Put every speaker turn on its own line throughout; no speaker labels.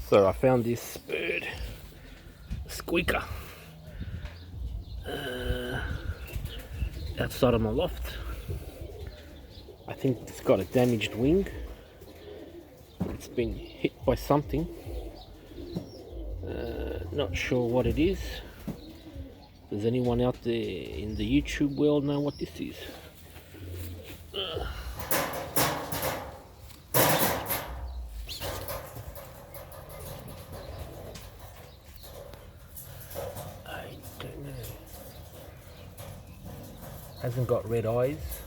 So I found this bird, squeaker, outside of my loft. I think it's got a damaged wing. It's been hit by something. Not sure what it is. Does anyone out there in the YouTube world know what this is? I don't know. Hasn't got red eyes.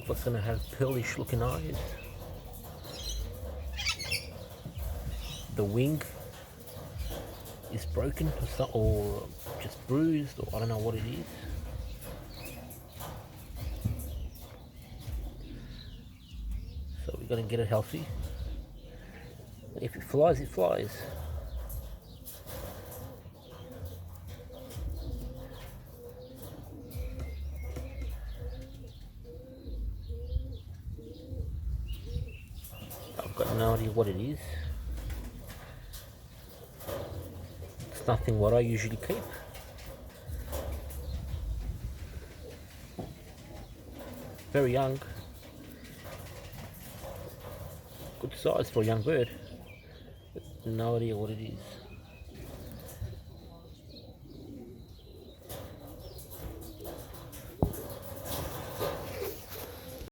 What's gonna have pearlish looking eyes? The wing is broken or just bruised, or I don't know what it is. So we're gonna get it healthy. If it flies, it flies. I've got no idea what it is. It's nothing what I usually keep. Very young. Good size for a young bird. But no idea what it is.